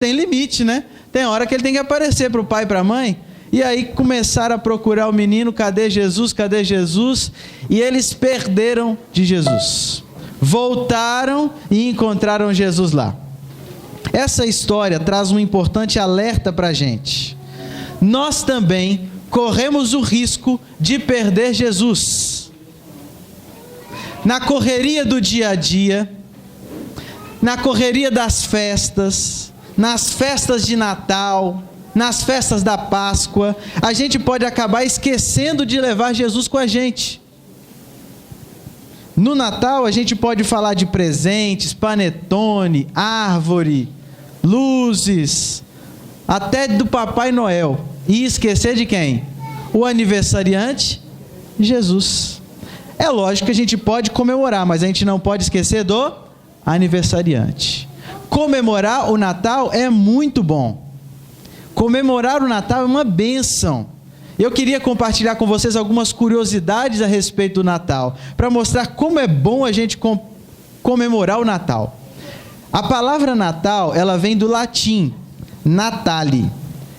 tem limite, né? Tem hora que ele tem que aparecer para o pai e para a mãe. E aí começaram a procurar o menino, cadê Jesus, cadê Jesus? E eles perderam de Jesus. Voltaram e encontraram Jesus lá. Essa história traz um importante alerta para a gente. Nós também corremos o risco de perder Jesus. Na correria do dia a dia, na correria das festas, nas festas de Natal, nas festas da Páscoa, a gente pode acabar esquecendo de levar Jesus com a gente. No Natal a gente pode falar de presentes, panetone, árvore, luzes, até do Papai Noel, e esquecer de quem? O aniversariante, Jesus. É lógico que a gente pode comemorar, mas a gente não pode esquecer do aniversariante. Comemorar o Natal é muito bom. Comemorar o Natal é uma bênção. Eu queria compartilhar com vocês algumas curiosidades a respeito do Natal, para mostrar como é bom a gente comemorar o Natal. A palavra Natal, ela vem do latim, natale.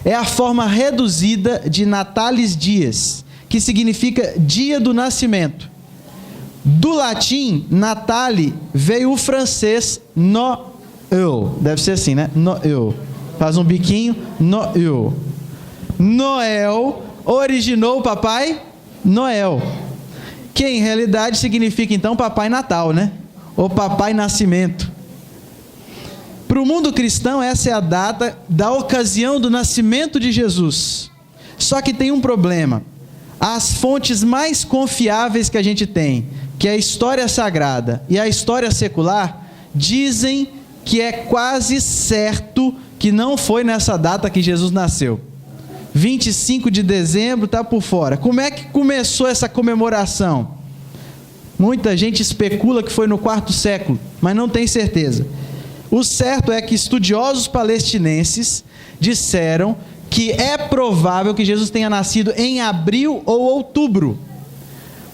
É a forma reduzida de natalis dies, que significa dia do nascimento. Do latim, natale, veio o francês Noël. Deve ser assim, né? Noël. Faz um biquinho, Noël. Noel originou o Papai Noel, que em realidade significa então Papai Natal, né? Ou Papai Nascimento. Para o mundo cristão, essa é a data da ocasião do nascimento de Jesus. Só que tem um problema. As fontes mais confiáveis que a gente tem, que é a história sagrada e a história secular, dizem que é quase certo que não foi nessa data que Jesus nasceu. 25 de dezembro está por fora. Como é que começou essa comemoração? Muita gente especula que foi no quarto século, mas não tem certeza. O certo é que estudiosos palestinenses disseram que é provável que Jesus tenha nascido em abril ou outubro,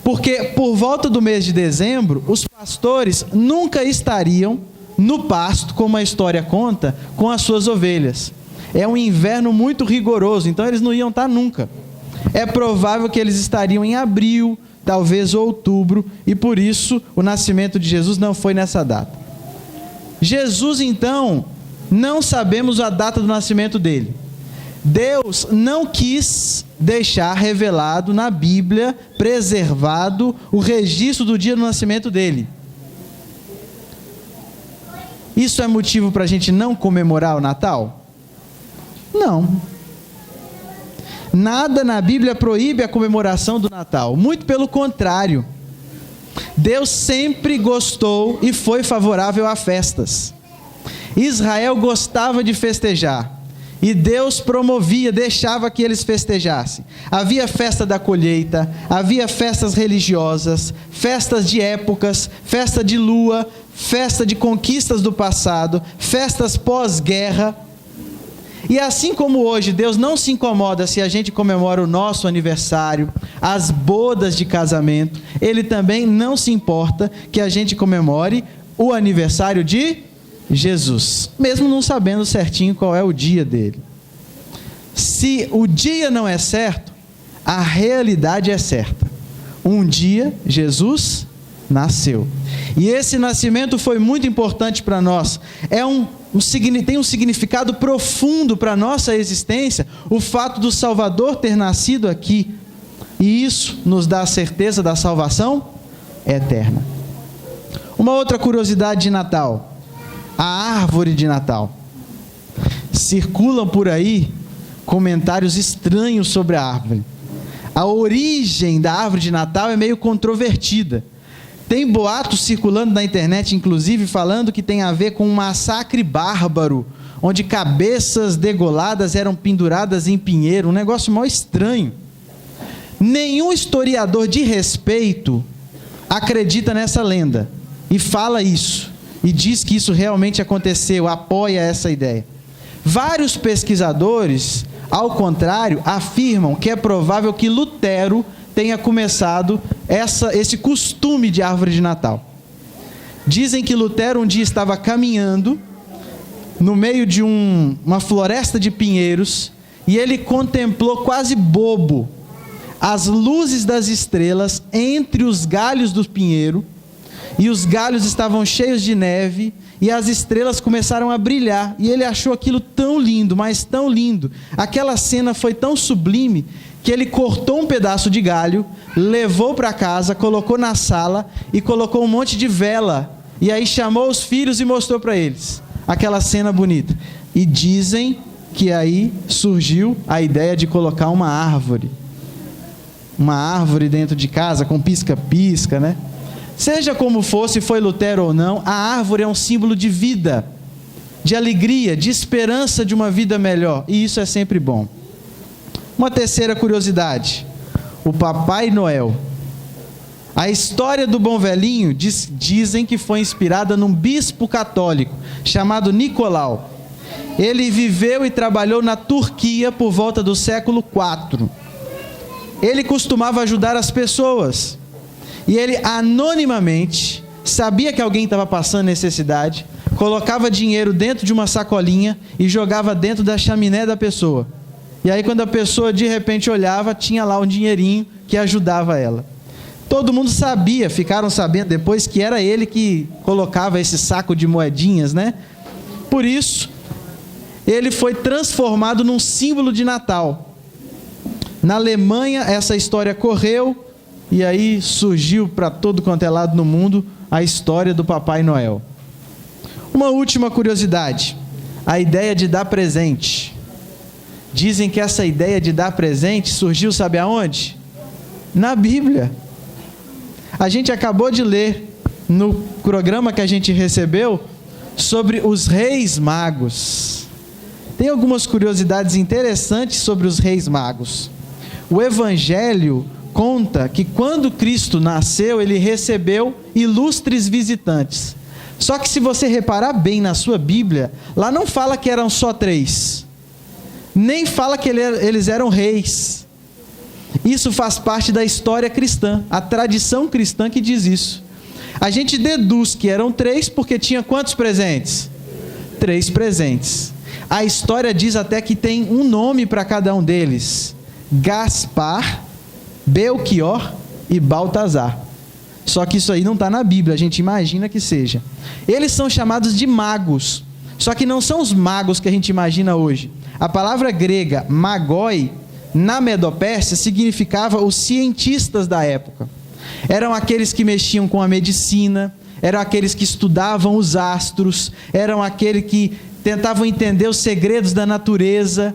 porque por volta do mês de dezembro, os pastores nunca estariam no pasto, como a história conta, com as suas ovelhas. É um inverno muito rigoroso, então eles não iam estar nunca. É provável que eles estariam em abril, talvez outubro, e por isso o nascimento de Jesus não foi nessa data. Jesus, então, não sabemos a data do nascimento dele. Deus não quis deixar revelado na Bíblia, preservado, o registro do dia do nascimento dele. Isso é motivo para a gente não comemorar o Natal? Não. Nada na Bíblia proíbe a comemoração do Natal. Muito pelo contrário. Deus sempre gostou e foi favorável a festas. Israel gostava de festejar. E Deus promovia, deixava que eles festejassem. Havia festa da colheita, havia festas religiosas, festas de épocas, festa de lua, festa de conquistas do passado, festas pós-guerra. E assim como hoje Deus não se incomoda se a gente comemora o nosso aniversário, as bodas de casamento, Ele também não se importa que a gente comemore o aniversário de Jesus, mesmo não sabendo certinho qual é o dia dele. Se o dia não é certo, a realidade é certa. Um dia Jesus nasceu. E esse nascimento foi muito importante para nós. Tem um significado profundo para a nossa existência, o fato do Salvador ter nascido aqui. E isso nos dá a certeza da salvação eterna. Uma outra curiosidade de Natal: a árvore de Natal. Circulam por aí comentários estranhos sobre a árvore. A origem da árvore de Natal é meio controvertida. Tem boatos circulando na internet, inclusive, falando que tem a ver com um massacre bárbaro, onde cabeças degoladas eram penduradas em pinheiro, um negócio mal estranho. Nenhum historiador de respeito acredita nessa lenda, e fala isso, e diz que isso realmente aconteceu, apoia essa ideia. Vários pesquisadores, ao contrário, afirmam que é provável que Lutero tenha começado esse costume de árvore de Natal. Dizem que Lutero um dia estava caminhando no meio de uma floresta de pinheiros, e ele contemplou quase bobo as luzes das estrelas entre os galhos do pinheiro, e os galhos estavam cheios de neve, e as estrelas começaram a brilhar, e ele achou aquilo tão lindo, mas tão lindo, aquela cena foi tão sublime, que ele cortou um pedaço de galho, levou para casa, colocou na sala, e colocou um monte de vela, e aí chamou os filhos e mostrou para eles, aquela cena bonita, e dizem que aí surgiu a ideia de colocar uma árvore dentro de casa, com pisca-pisca, né? Seja como fosse, foi Lutero ou não, a árvore é um símbolo de vida, de alegria, de esperança de uma vida melhor, e isso é sempre bom. Uma terceira curiosidade, o Papai Noel. A história do bom velhinho dizem que foi inspirada num bispo católico, chamado Nicolau. Ele viveu e trabalhou na Turquia por volta do século IV. Ele costumava ajudar as pessoas, e ele anonimamente sabia que alguém estava passando necessidade, colocava dinheiro dentro de uma sacolinha e jogava dentro da chaminé da pessoa, e aí quando a pessoa de repente olhava, tinha lá um dinheirinho que ajudava ela. Todo mundo sabia, ficaram sabendo depois que era ele que colocava esse saco de moedinhas, né? Por isso, ele foi transformado num símbolo de Natal. Na Alemanha, essa história correu, e aí surgiu para todo quanto é lado no mundo a história do Papai Noel. Uma última curiosidade, a ideia de dar presente. Dizem que essa ideia de dar presente surgiu, sabe aonde? Na Bíblia. A gente acabou de ler no programa que a gente recebeu sobre os reis magos. Tem algumas curiosidades interessantes sobre os reis magos. O Evangelho conta que quando Cristo nasceu, ele recebeu ilustres visitantes. Só que se você reparar bem na sua Bíblia, lá não fala que eram só 3. Nem fala que eles eram reis. Isso faz parte da história cristã, a tradição cristã que diz isso. A gente deduz que eram 3 porque tinha quantos presentes? 3 presentes. A história diz até que tem um nome para cada um deles: Gaspar, Belchior e Baltazar. Só que isso aí não está na Bíblia, a gente imagina que seja. Eles são chamados de magos, só que não são os magos que a gente imagina hoje. A palavra grega magoi, na Medopérsia, significava os cientistas da época. Eram aqueles que mexiam com a medicina, eram aqueles que estudavam os astros, eram aqueles que tentavam entender os segredos da natureza.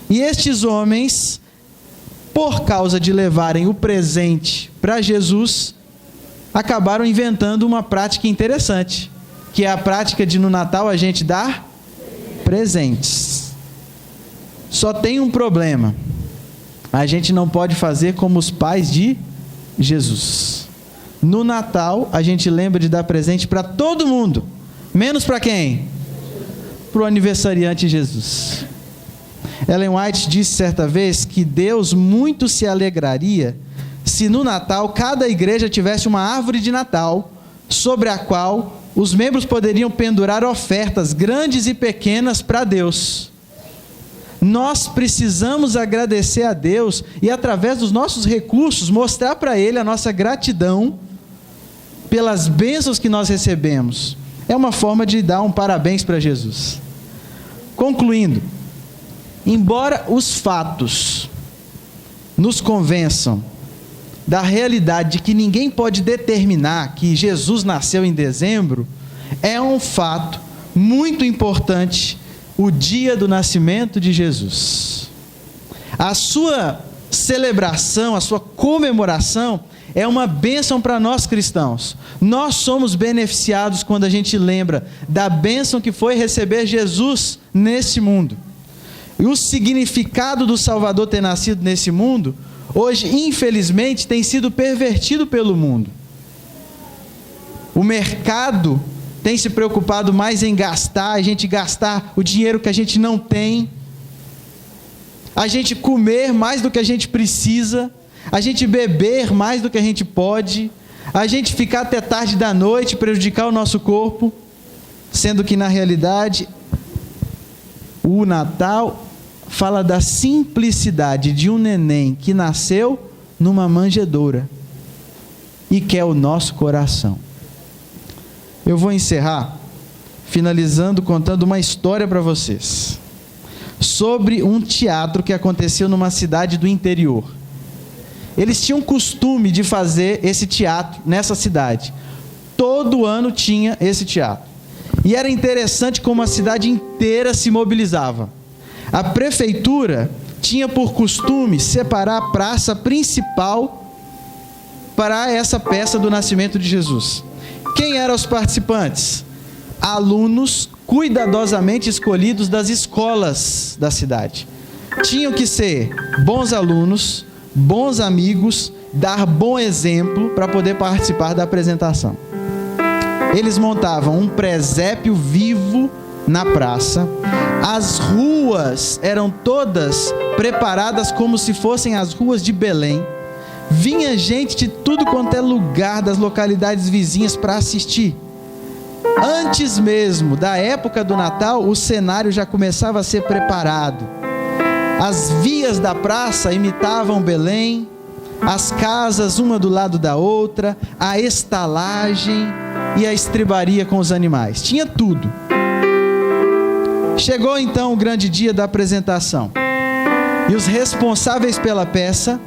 E estes homens, por causa de levarem o presente para Jesus, acabaram inventando uma prática interessante, que é a prática de no Natal a gente dar presentes. Só tem um problema: a gente não pode fazer como os pais de Jesus. No Natal a gente lembra de dar presente para todo mundo, menos para quem? Para o aniversariante Jesus. Ellen White disse certa vez que Deus muito se alegraria se no Natal cada igreja tivesse uma árvore de Natal, sobre a qual os membros poderiam pendurar ofertas grandes e pequenas para Deus. Nós precisamos agradecer a Deus e, através dos nossos recursos, mostrar para Ele a nossa gratidão pelas bênçãos que nós recebemos. É uma forma de dar um parabéns para Jesus. Concluindo, embora os fatos nos convençam da realidade de que ninguém pode determinar que Jesus nasceu em dezembro, é um fato muito importante o dia do nascimento de Jesus. A sua celebração, a sua comemoração é uma bênção para nós cristãos. Nós somos beneficiados quando a gente lembra da bênção que foi receber Jesus nesse mundo. E o significado do Salvador ter nascido nesse mundo, hoje, infelizmente, tem sido pervertido pelo mundo. O mercado tem se preocupado mais em gastar, a gente gastar o dinheiro que a gente não tem, a gente comer mais do que a gente precisa, a gente beber mais do que a gente pode, a gente ficar até tarde da noite, prejudicar o nosso corpo. sendo que na realidade o Natal fala da simplicidade de um neném que nasceu numa manjedoura e quer o nosso coração. Eu vou encerrar finalizando contando uma história para vocês sobre um teatro que aconteceu numa cidade do interior. Eles tinham costume de fazer esse teatro nessa cidade. Todo ano tinha esse teatro. E era interessante como a cidade inteira se mobilizava. A prefeitura tinha por costume separar a praça principal para essa peça do nascimento de Jesus. Quem eram os participantes? Alunos cuidadosamente escolhidos das escolas da cidade. Tinham que ser bons alunos, bons amigos, dar bom exemplo para poder participar da apresentação. Eles montavam um presépio vivo na praça. As ruas eram todas preparadas como se fossem as ruas de Belém. Vinha gente de tudo quanto é lugar das localidades vizinhas para assistir. Antes mesmo da época do Natal, o cenário já começava a ser preparado. As vias da praça imitavam Belém, as casas uma do lado da outra, a estalagem e a estrebaria com os animais. Tinha tudo. Chegou então o grande dia da apresentação. E os responsáveis pela peça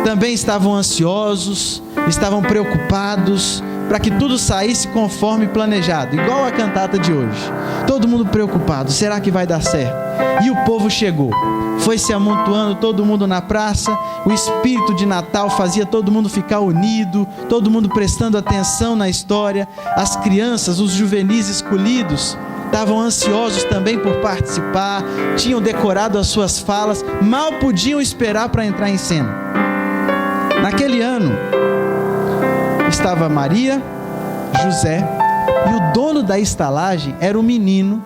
também estavam ansiosos, estavam preocupados para que tudo saísse conforme planejado, igual a cantata de hoje. Todo mundo preocupado, será que vai dar certo? E o povo chegou, foi se amontoando, todo mundo na praça. O espírito de Natal fazia todo mundo ficar unido, todo mundo prestando atenção na história. As crianças, os juvenis escolhidos, estavam ansiosos também por participar, tinham decorado as suas falas, mal podiam esperar para entrar em cena. Naquele ano, estava Maria, José, e o dono da estalagem era um menino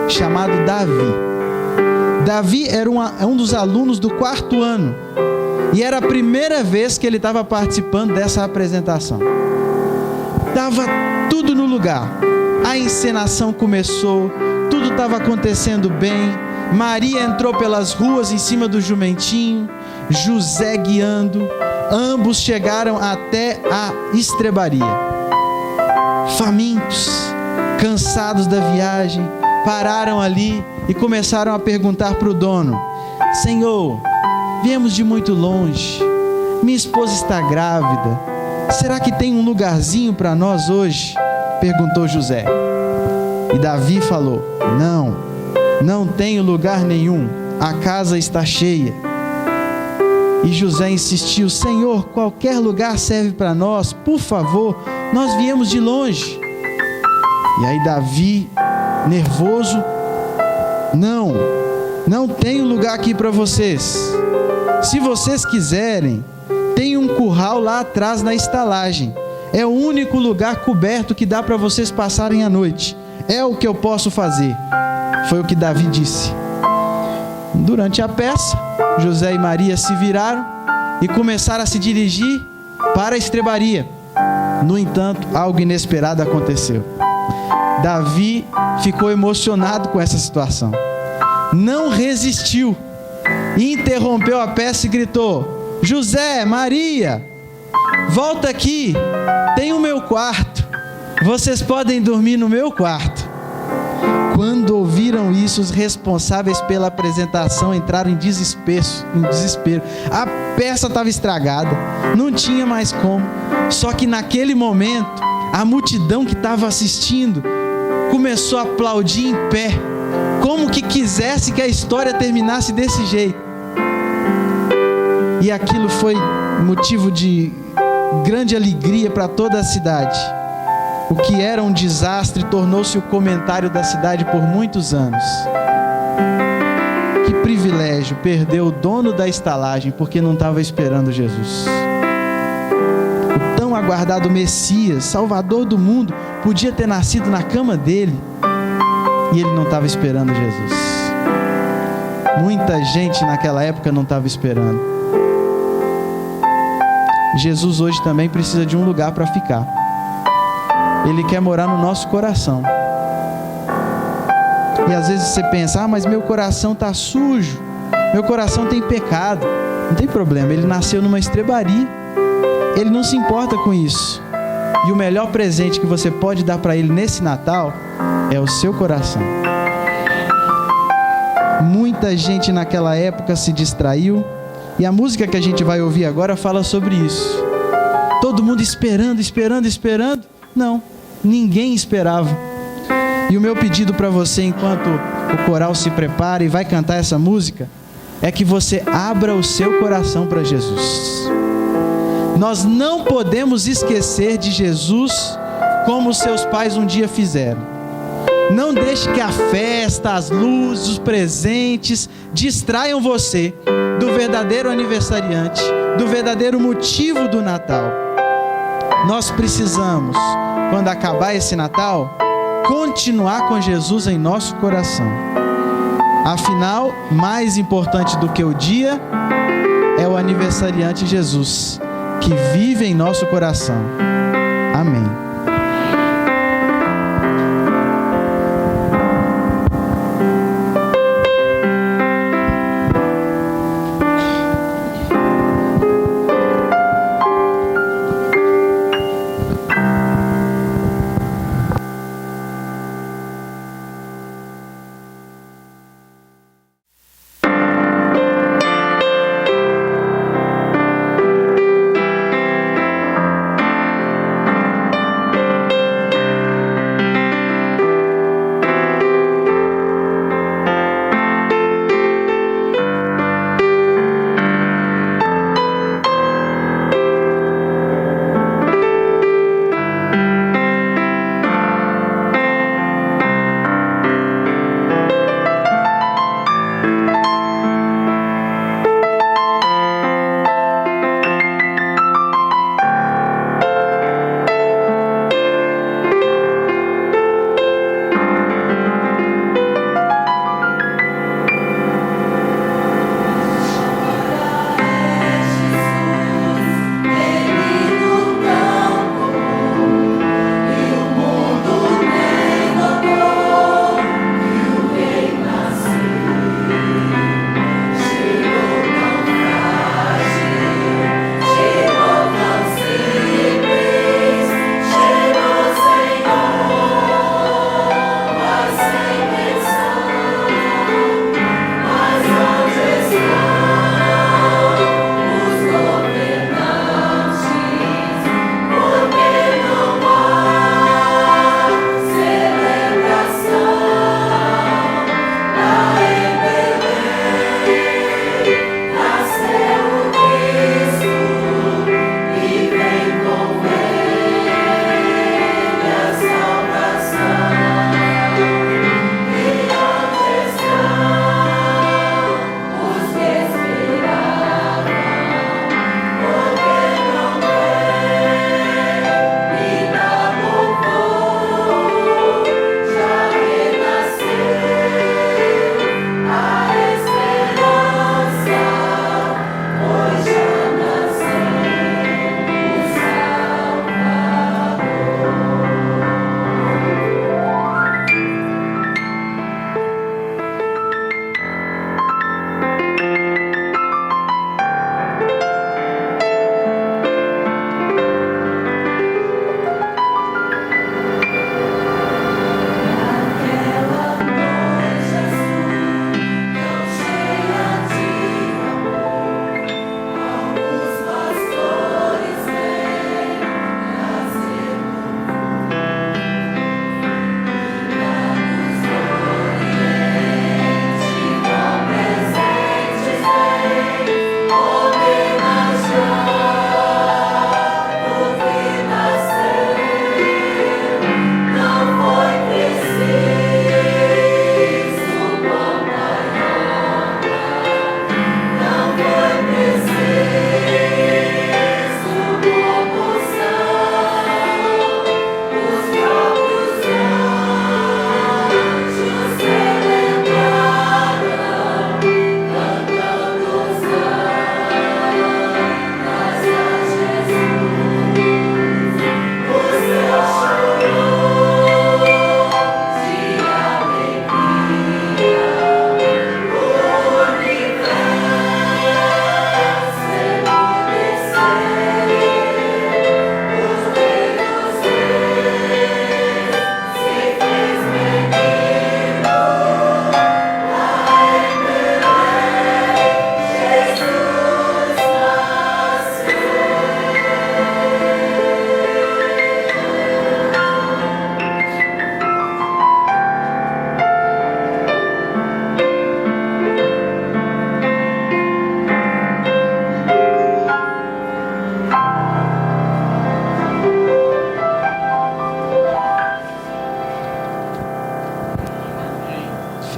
chamado Davi. Davi era um dos alunos do 4º ano, e era a primeira vez que ele estava participando dessa apresentação. Estava tudo no lugar, a encenação começou, tudo estava acontecendo bem. Maria entrou pelas ruas em cima do jumentinho, José guiando. Ambos chegaram até a estrebaria. Famintos, cansados da viagem, pararam ali e começaram a perguntar para o dono: Senhor, viemos de muito longe, minha esposa está grávida, será que tem um lugarzinho para nós hoje? Perguntou José. E Davi falou: não tenho lugar nenhum, a casa está cheia. E José insistiu: Senhor, qualquer lugar serve para nós, por favor, nós viemos de longe. E aí Davi, nervoso: não tenho lugar aqui para vocês. Se vocês quiserem, tem um curral lá atrás na estalagem. É o único lugar coberto que dá para vocês passarem a noite. É o que eu posso fazer. Foi o que Davi disse. Durante a peça, José e Maria se viraram e começaram a se dirigir para a estrebaria. No entanto, algo inesperado aconteceu. Davi ficou emocionado com essa situação. Não resistiu. Interrompeu a peça e gritou: José, Maria, volta aqui, tem o meu quarto. Vocês podem dormir no meu quarto. Quando ouviram isso, os responsáveis pela apresentação entraram em desespero. A peça estava estragada, não tinha mais como. Só que naquele momento, a multidão que estava assistindo começou a aplaudir em pé, como que quisesse que a história terminasse desse jeito. E aquilo foi motivo de grande alegria para toda a cidade. O que era um desastre tornou-se o comentário da cidade por muitos anos. Que privilégio perder o dono da estalagem porque não estava esperando Jesus. O tão aguardado Messias, Salvador do mundo, podia ter nascido na cama dele e ele não estava esperando Jesus. Muita gente naquela época não estava esperando. Jesus hoje também precisa de um lugar para ficar. Ele quer morar no nosso coração. E às vezes você pensa, mas meu coração está sujo, meu coração tem pecado. Não tem problema, ele nasceu numa estrebaria, ele não se importa com isso. E o melhor presente que você pode dar para ele nesse Natal é o seu coração. Muita gente naquela época se distraiu, e a música que a gente vai ouvir agora fala sobre isso. Todo mundo esperando. Não, ninguém esperava. E o meu pedido para você, enquanto o coral se prepara e vai cantar essa música, é que você abra o seu coração para Jesus. Nós não podemos esquecer de Jesus como seus pais um dia fizeram. Não deixe que a festa, as luzes, os presentes distraiam você do verdadeiro aniversariante, do verdadeiro motivo do Natal. Nós precisamos, quando acabar esse Natal, continuar com Jesus em nosso coração. Afinal, mais importante do que o dia é o aniversariante Jesus, que vive em nosso coração. Amém.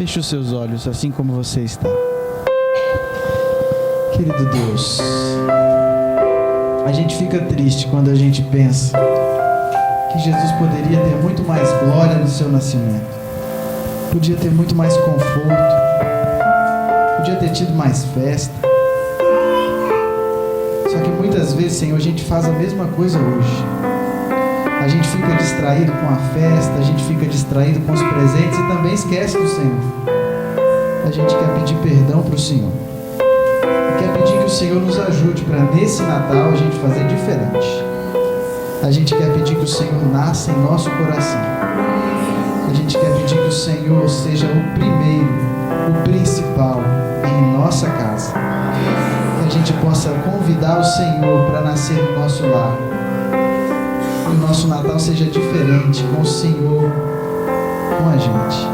Feche os seus olhos, assim como você está. Querido Deus, a gente fica triste quando a gente pensa que Jesus poderia ter muito mais glória no seu nascimento, podia ter muito mais conforto, podia ter tido mais festa. Só que muitas vezes, Senhor, a gente faz a mesma coisa hoje. A gente fica distraído com a festa, a gente fica distraído com os presentes e também esquece do Senhor. A gente quer pedir perdão para o Senhor. E quer pedir que o Senhor nos ajude para nesse Natal a gente fazer diferente. A gente quer pedir que o Senhor nasça em nosso coração. A gente quer pedir que o Senhor seja o primeiro, o principal em nossa casa. Que a gente possa convidar o Senhor para nascer no nosso lar. Que o nosso Natal seja diferente com o Senhor, com a gente.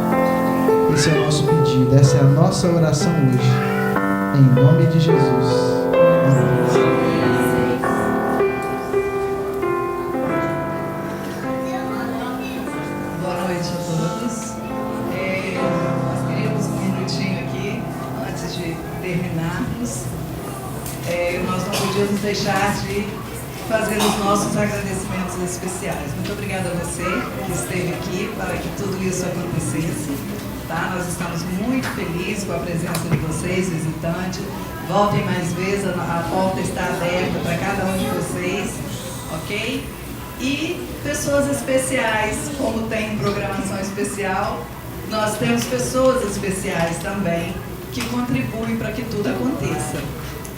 Esse é o nosso pedido, essa é a nossa oração hoje. Em nome de Jesus. Amém. Boa noite a todos. Nós queríamos um minutinho aqui, antes de terminarmos. Nós não podíamos deixar de fazer os nossos agradecimentos especiais. Muito obrigada a você que esteve aqui para que tudo isso acontecesse. Tá? Nós estamos muito felizes com a presença de vocês, visitantes. Voltem mais vezes, a porta está aberta para cada um de vocês, ok? E pessoas especiais, como tem programação especial, nós temos pessoas especiais também que contribuem para que tudo aconteça.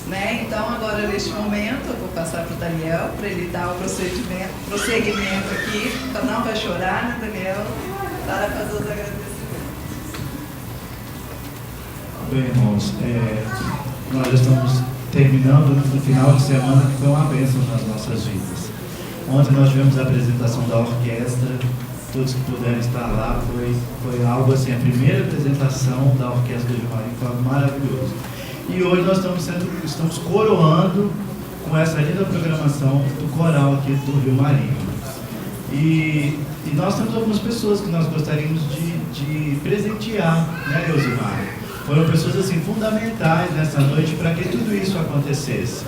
Né? Então, agora neste momento, eu vou passar para o Daniel, para ele dar o prosseguimento aqui. Então, não vai chorar, né, Daniel? Para fazer os agradecimentos. Bem, irmãos, nós estamos terminando no final de semana que foi uma bênção nas nossas vidas. Ontem nós tivemos a apresentação da orquestra, todos que puderam estar lá, foi algo assim, a primeira apresentação da orquestra do Vilmarim foi maravilhoso. E hoje nós estamos coroando com essa linda programação do coral aqui do Vilmarim. E nós temos algumas pessoas que nós gostaríamos de presentear, né, Eusimar? Foram pessoas assim fundamentais nessa noite para que tudo isso acontecesse.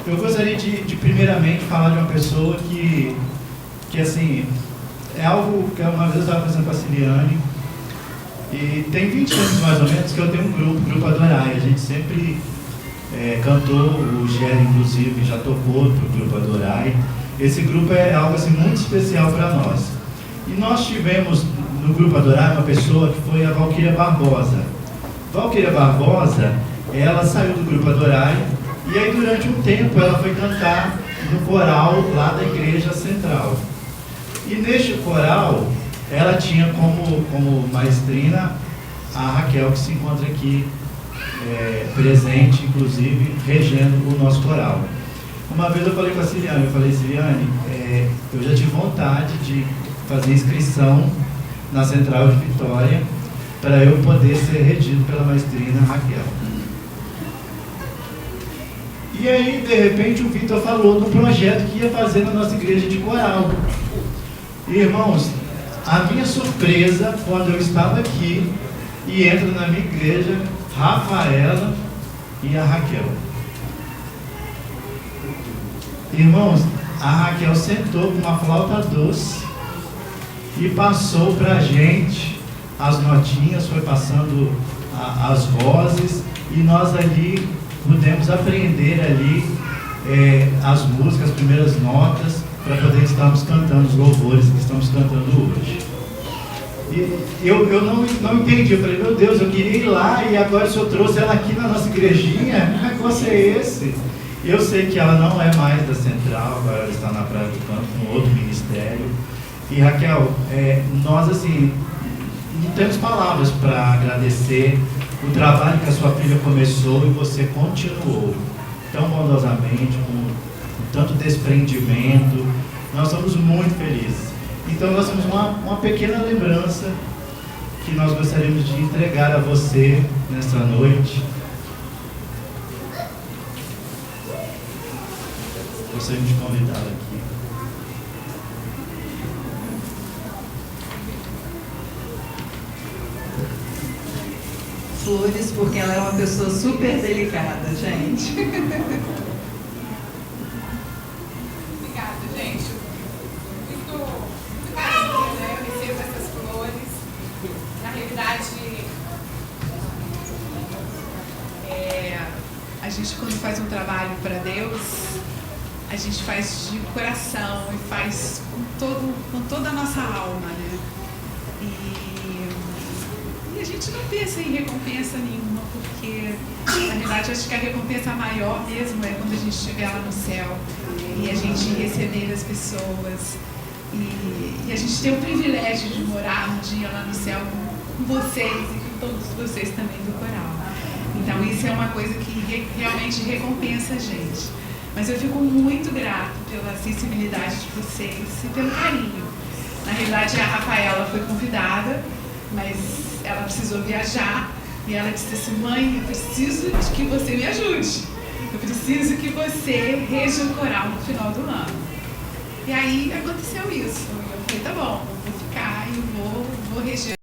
Eu gostaria de primeiramente falar de uma pessoa que assim, é algo que uma vez eu estava pensando com a Ciliane, e tem 20 anos mais ou menos que eu tenho um grupo Adorai. A gente sempre cantou, o Gélio inclusive já tocou para o grupo Adorai. Esse grupo é algo assim muito especial para nós. E nós tivemos no grupo Adorai uma pessoa que foi a Valquíria Barbosa. Valquíria Barbosa, ela saiu do grupo Adorai e aí durante um tempo ela foi cantar no coral lá da Igreja Central. E neste coral ela tinha como maestrina a Raquel, que se encontra aqui presente, inclusive regendo o nosso coral. Uma vez eu falei com a Ciliane, Ciliane, eu já tive vontade de fazer inscrição na Central de Vitória para eu poder ser regido pela maestrina Raquel. E aí, de repente, o Vitor falou do projeto que ia fazer na nossa igreja de coral. E, irmãos, a minha surpresa quando eu estava aqui e entro na minha igreja, Rafaela e a Raquel. Irmãos, a Raquel sentou com uma flauta doce e passou para a gente as notinhas, foi passando as vozes e nós ali pudemos aprender ali as músicas, as primeiras notas para poder estarmos cantando os louvores que estamos cantando hoje. E eu não entendi, eu falei, meu Deus, eu queria ir lá e agora o Senhor trouxe ela aqui na nossa igrejinha, que negócio é esse? Eu sei que ela não é mais da Central, agora ela está na Praia do Campo, com outro ministério. E Raquel, nós assim, não temos palavras para agradecer o trabalho que a sua filha começou e você continuou tão bondosamente, com tanto desprendimento. Nós estamos muito felizes. Então nós temos uma pequena lembrança que nós gostaríamos de entregar a você nessa noite. Gostaríamos de convidá-la aqui. flores, porque ela é uma pessoa super delicada, gente. Obrigada, gente. Muito carinho, né? Eu recebo essas flores. Na realidade, a gente, quando faz um trabalho para Deus, a gente faz de coração e faz com toda a nossa alma, né? E a gente não pensa em recompensa nenhuma, porque, na verdade, acho que a recompensa maior mesmo é quando a gente estiver lá no céu e a gente receber as pessoas e a gente ter o privilégio de morar um dia lá no céu com vocês e com todos vocês também do coral. Então, isso é uma coisa que realmente recompensa a gente. Mas eu fico muito grato pela sensibilidade de vocês e pelo carinho. Na realidade, a Rafaela foi convidada, mas ela precisou viajar e ela disse assim: mãe, eu preciso de que você me ajude. Eu preciso que você reja o coral no final do ano. E aí aconteceu isso. Eu falei, tá bom, vou ficar e vou reger.